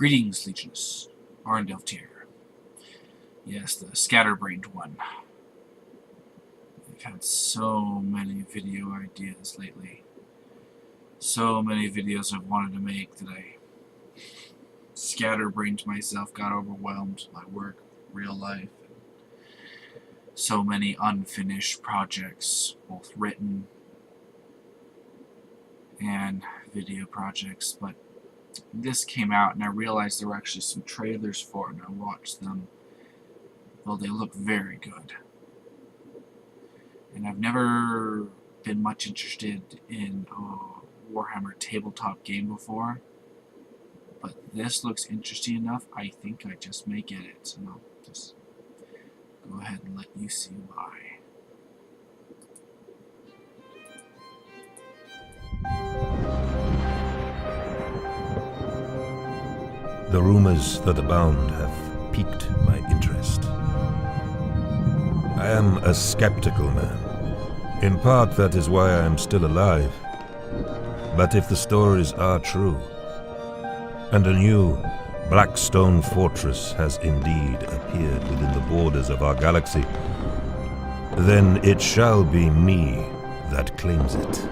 Greetings, Legunus. Arendelft here. Yes, the Scatterbrained one. I've had so many video ideas lately. So many videos I've wanted to make that I scatterbrained myself, got overwhelmed by work, real life. So many unfinished projects, both written and video projects, but this came out and I realized there were actually some trailers for it, and I watched them. Well, they look very good. And I've never been much interested in a Warhammer tabletop game before, but this looks interesting enough. I think I just may get it, so I'll just go ahead and let you see why. The rumors that abound have piqued my interest. I am a skeptical man. In part, that is why I am still alive. But if the stories are true, and a new Blackstone Fortress has indeed appeared within the borders of our galaxy, then it shall be me that claims it.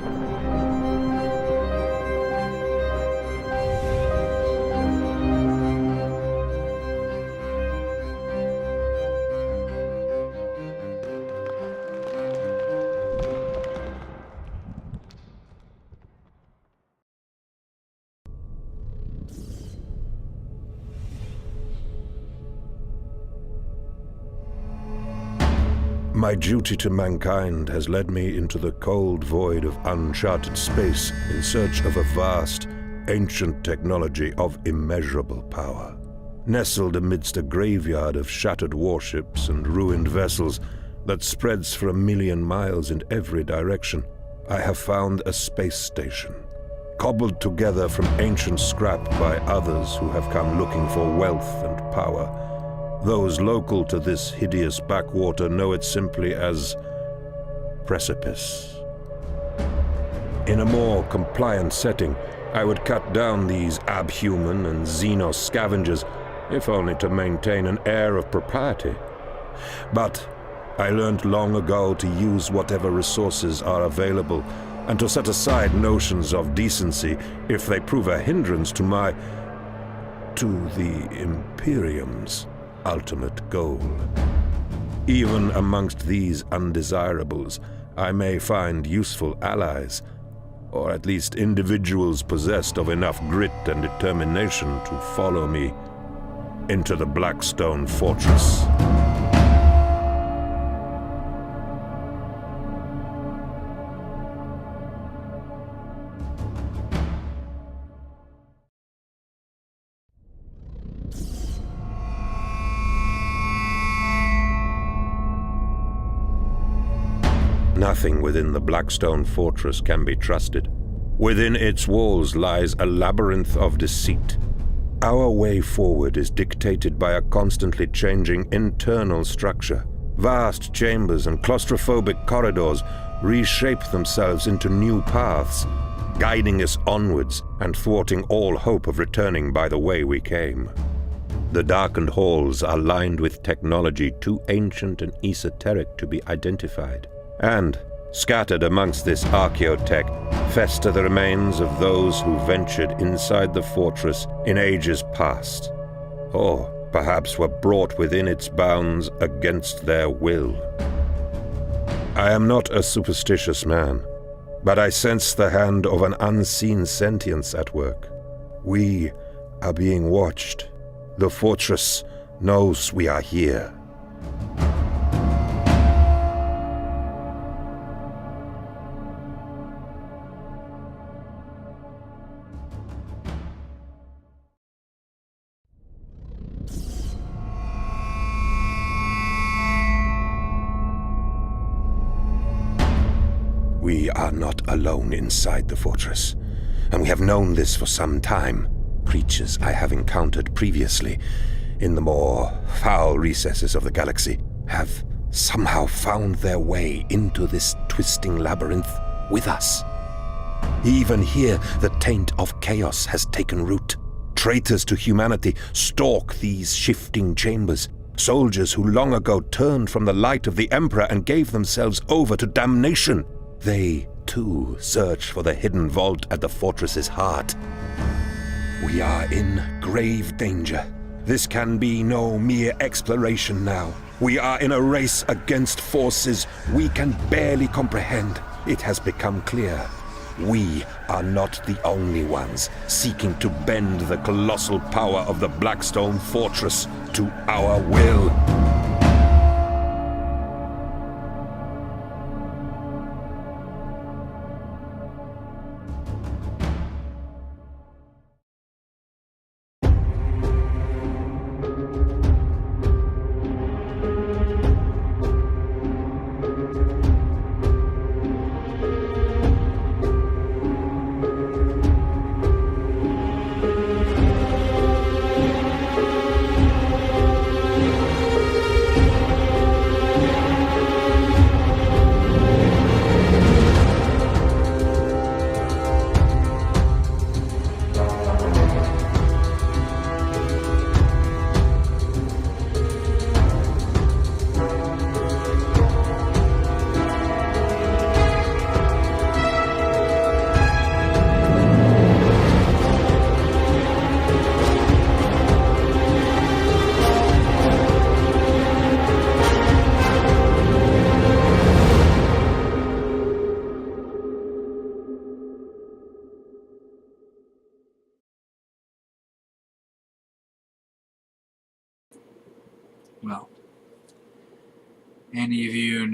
My duty to mankind has led me into the cold void of uncharted space in search of a vast, ancient technology of immeasurable power. Nestled amidst a graveyard of shattered warships and ruined vessels that spreads for 1,000,000 miles in every direction, I have found a space station, cobbled together from ancient scrap by others who have come looking for wealth and power. Those local to this hideous backwater know it simply as precipice. In a more compliant setting, I would cut down these abhuman and xenos scavengers, if only to maintain an air of propriety. But I learned long ago to use whatever resources are available, and to set aside notions of decency if they prove a hindrance to the Imperium's ultimate goal. Even amongst these undesirables, I may find useful allies, or at least individuals possessed of enough grit and determination to follow me into the Blackstone Fortress. Nothing within the Blackstone Fortress can be trusted. Within its walls lies a labyrinth of deceit. Our way forward is dictated by a constantly changing internal structure. Vast chambers and claustrophobic corridors reshape themselves into new paths, guiding us onwards and thwarting all hope of returning by the way we came. The darkened halls are lined with technology too ancient and esoteric to be identified. And, scattered amongst this archaeotech, fester the remains of those who ventured inside the fortress in ages past, or perhaps were brought within its bounds against their will. I am not a superstitious man, but I sense the hand of an unseen sentience at work. We are being watched. The fortress knows we are here. We are not alone inside the fortress, and we have known this for some time. Creatures I have encountered previously in the more foul recesses of the galaxy have somehow found their way into this twisting labyrinth with us. Even here, the taint of chaos has taken root, traitors to humanity, stalk these shifting chambers. Soldiers who long ago turned from the light of the Emperor and gave themselves over to damnation. They, too, search for the hidden vault at the fortress's heart. We are in grave danger. This can be no mere exploration now. We are in a race against forces we can barely comprehend. It has become clear. We are not the only ones seeking to bend the colossal power of the Blackstone Fortress to our will. Well, any of you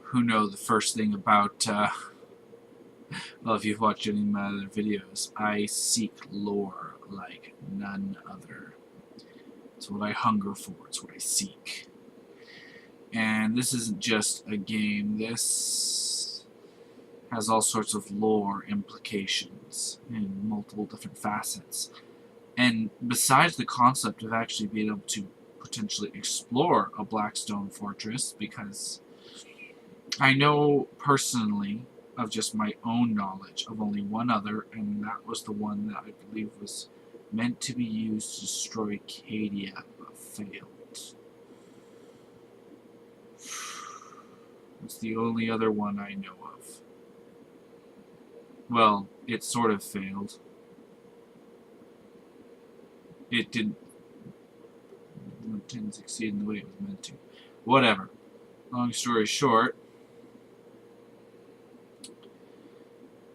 who know the first thing about, well, if you've watched any of my other videos, I seek lore like none other. It's what I hunger for, it's what I seek. And this isn't just a game, this has all sorts of lore implications in multiple different facets. And besides the concept of actually being able to potentially explore a Blackstone Fortress, because I know personally of just my own knowledge of only one other, and that was the one that I believe was meant to be used to destroy Cadia, but failed. It's the only other one I know of. Well, it sort of failed. It didn't succeed in the way it was meant to. Whatever. Long story short.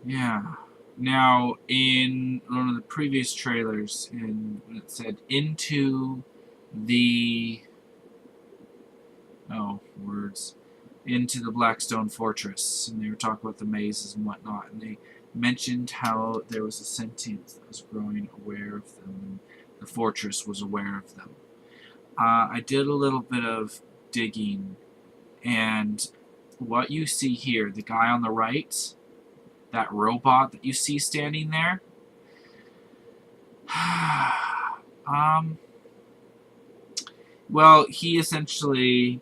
Yeah. Now, in one of the previous trailers, when it said into the Blackstone Fortress, and they were talking about the mazes and whatnot, and they mentioned how there was a sentience that was growing aware of them, and the fortress was aware of them. I did a little bit of digging, and what you see here, the guy on the right, that robot that you see standing there, well, he essentially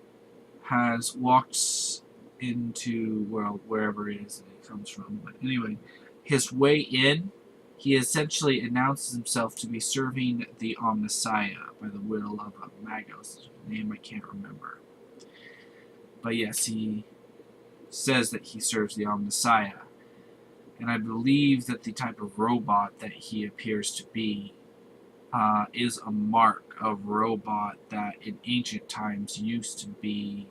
has walked into, well, wherever it is that he comes from, but anyway, his way in, he essentially announces himself to be serving the Omnissiah by the will of Magos, a name I can't remember. But yes, he says that he serves the Omnissiah. And I believe that the type of robot that he appears to be is a mark of robot that in ancient times used to be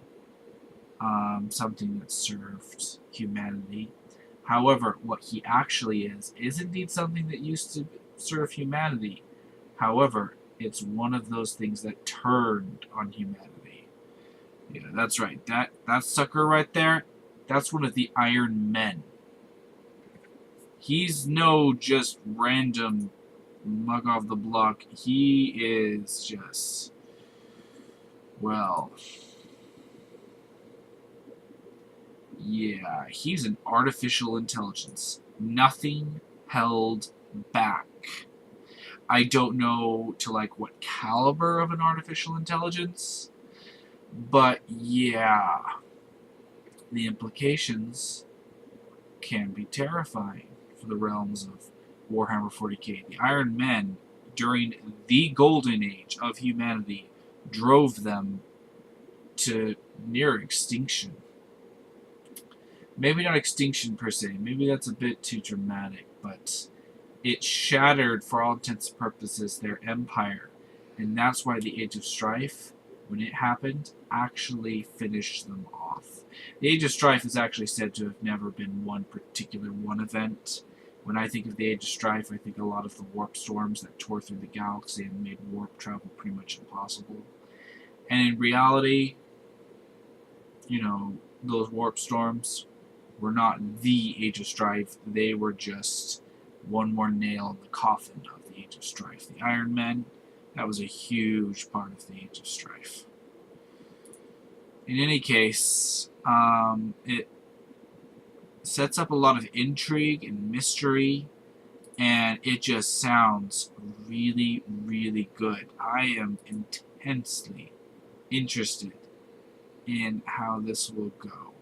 something that served humanity. However, what he actually is indeed something that used to serve humanity. However, it's one of those things that turned on humanity. Yeah, that's right. That sucker right there, that's one of the Iron Men. He's no just random mug off the block. He is just, well, yeah, he's an artificial intelligence. Nothing held back. I don't know to like what caliber of an artificial intelligence, but yeah, the implications can be terrifying for the realms of Warhammer 40k. The Iron Men during the golden age of humanity drove them to near extinction. Maybe not extinction per se, maybe that's a bit too dramatic, but it shattered, for all intents and purposes, their empire. And that's why the Age of Strife, when it happened, actually finished them off. The Age of Strife is actually said to have never been one event. When I think of the Age of Strife, I think a lot of the warp storms that tore through the galaxy and made warp travel pretty much impossible. And in reality, those warp storms were not the Age of Strife. They were just one more nail in the coffin of the Age of Strife. The Iron Men, that was a huge part of the Age of Strife. In any case, it sets up a lot of intrigue and mystery, and it just sounds really, really good. I am intensely interested in how this will go.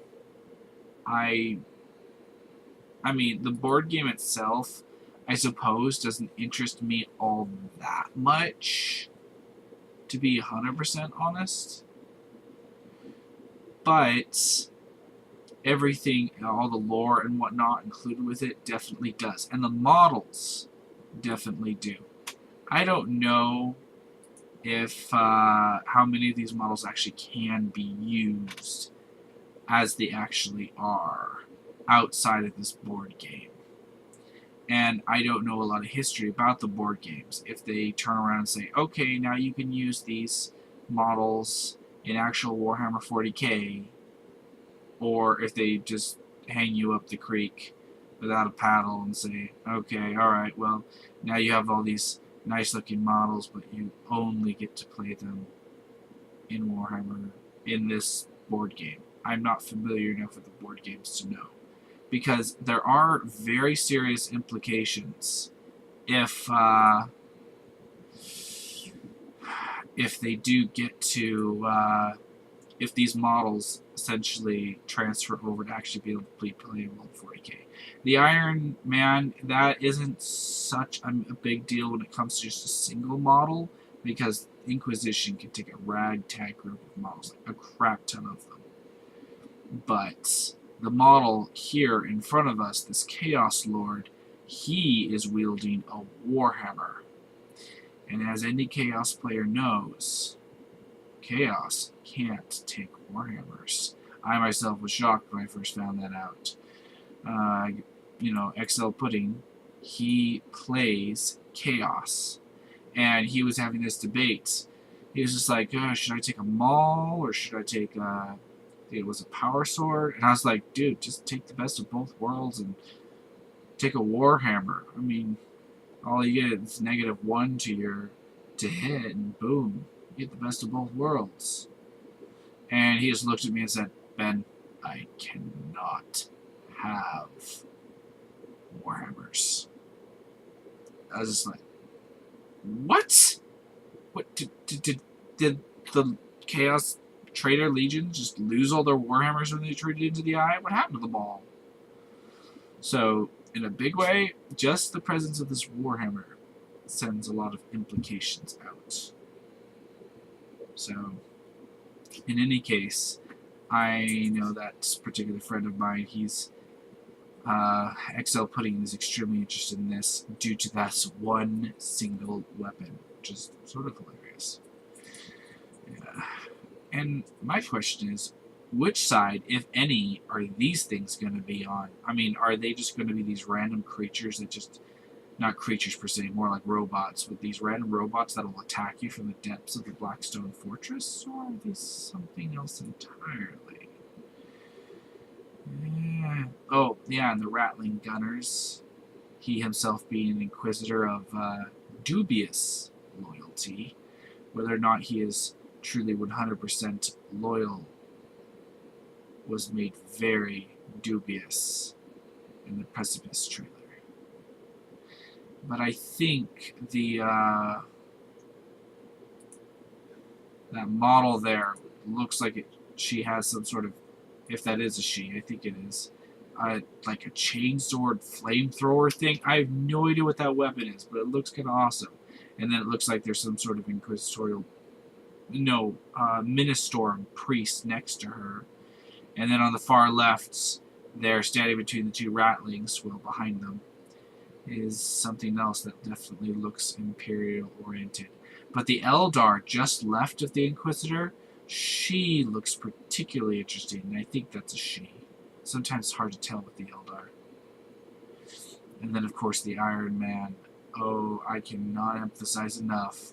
I mean, the board game itself, I suppose, doesn't interest me all that much, to be 100% honest. But everything, all the lore and whatnot included with it, definitely does. And the models definitely do. I don't know if how many of these models actually can be used as they actually are outside of this board game. And I don't know a lot of history about the board games. If they turn around and say, okay, now you can use these models in actual Warhammer 40k, or if they just hang you up the creek without a paddle and say, okay, alright, well, now you have all these nice looking models, but you only get to play them in Warhammer in this board game. I'm not familiar enough with the board games to know. Because there are very serious implications if they do get to if these models essentially transfer over to actually be able to be playable in 40k. The Iron Man, that isn't such a big deal when it comes to just a single model, because Inquisition can take a ragtag group of models, like a crap ton of them. But the model here in front of us, this Chaos Lord, he is wielding a Warhammer. And as any Chaos player knows, Chaos can't take Warhammers. I myself was shocked when I first found that out. XL Pudding, he plays Chaos. And he was having this debate. He was just like, should I take a Maul, or should I take it was a Power Sword? And I was like, dude, just take the best of both worlds and take a Warhammer. I mean, all you get is -1 to hit, and boom, you get the best of both worlds. And he just looked at me and said, Ben, I cannot have Warhammers. I was just like, what? What did the Chaos Traitor Legion just lose all their Warhammers when they traded into the Eye? What happened to them all? So, in a big way, just the presence of this Warhammer sends a lot of implications out. So, in any case, I know that particular friend of mine, he's XL Pudding is extremely interested in this due to that one single weapon, which is sort of hilarious. Yeah. And my question is, which side, if any, are these things going to be on? I mean, are they just going to be these random creatures that just, not creatures per se, more like robots, with these random robots that will attack you from the depths of the Blackstone Fortress? Or are these something else entirely? Yeah. Oh, yeah, and the Rattling Gunners. He himself being an Inquisitor of dubious loyalty. Whether or not he is truly 100% loyal was made very dubious in the Precipice trailer. But I think the that model there looks like she has some sort of, if that is a she, I think it is, like a chainsword flamethrower thing. I have no idea what that weapon is, but it looks kind of awesome. And then it looks like there's some sort of inquisitorial, no, ministorum priest next to her. And then on the far left, there, standing between the two ratlings, well, behind them, is something else that definitely looks Imperial-oriented. But the Eldar just left of the Inquisitor, she looks particularly interesting, and I think that's a she. Sometimes it's hard to tell with the Eldar. And then, of course, the Iron Man. Oh, I cannot emphasize enough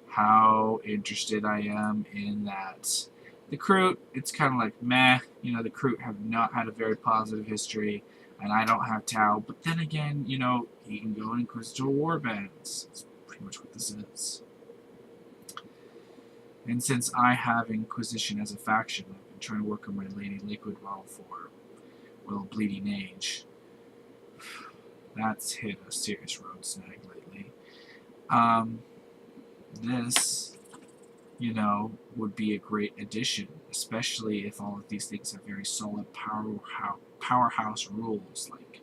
how interested I am in that. The Kroot, it's kind of like, meh. You know, the Kroot have not had a very positive history, and I don't have Tau. But then again, you know, he can go in Inquisitorial Warbands. That's pretty much what this is. And since I have Inquisition as a faction, I've been trying to work on my Lady Liquid model for, well, Bleeding Age. That's hit a serious road snag lately. This, you know, would be a great addition, especially if all of these things have very solid powerhouse rules. Like,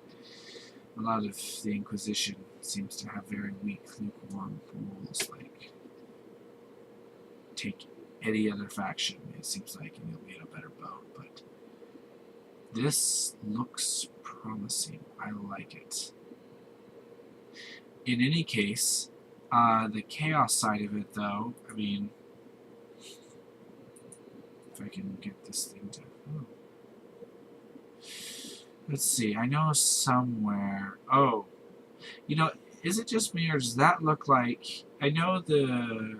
a lot of the Inquisition seems to have very weak, lukewarm rules, like, take any other faction, it seems like, and you'll be in a better boat. But this looks promising. I like it. In any case, the chaos side of it, though, I mean, if I can get this thing to... Oh. Let's see, I know somewhere... Oh, you know, is it just me, or does that look like... I know the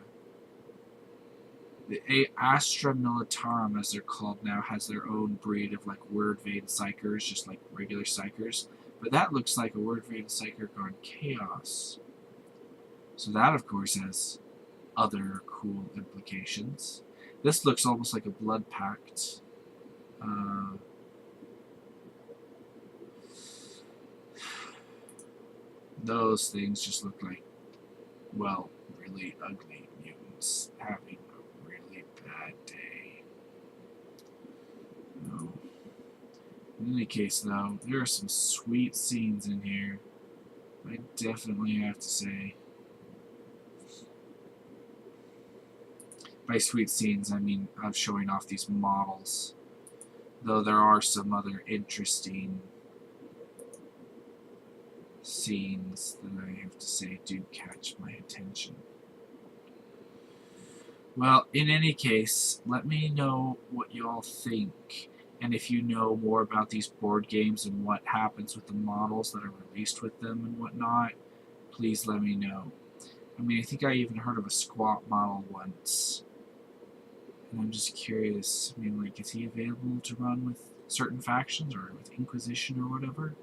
Astra Militarum, as they're called now, has their own breed of, like, Word Vein Psychers, just like regular Psychers. But that looks like a Word Vein Psyker gone Chaos. So that, of course, has other cool implications. This looks almost like a Blood Pact. Those things just look like, well, really ugly mutants having a really bad day. No. In any case, though, there are some sweet scenes in here. I definitely have to say. By sweet scenes, I mean of showing off these models. Though there are some other interesting scenes that I have to say do catch my attention. Well, in any case, let me know what y'all think. And if you know more about these board games and what happens with the models that are released with them and whatnot, please let me know. I mean, I think I even heard of a squat model once. And I'm just curious, I mean, like, is he available to run with certain factions or with Inquisition or whatever?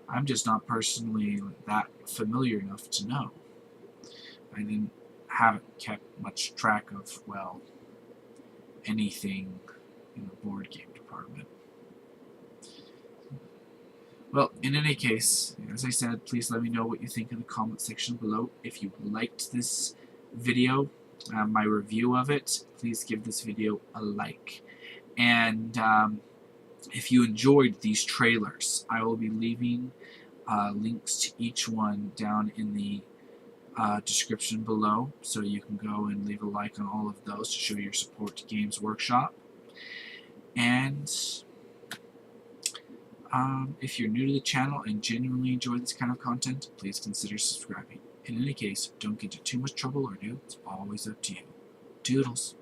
I'm just not personally that familiar enough to know. I haven't kept much track of, well, anything in the board game department. Well, in any case, as I said, please let me know what you think in the comment section below. If you liked this video, my review of it, please give this video a like. And if you enjoyed these trailers, I will be leaving links to each one down in the description below, so you can go and leave a like on all of those to show your support to Games Workshop. And if you're new to the channel and genuinely enjoy this kind of content, please consider subscribing. In any case, don't get into too much trouble or do. It's always up to you. Doodles.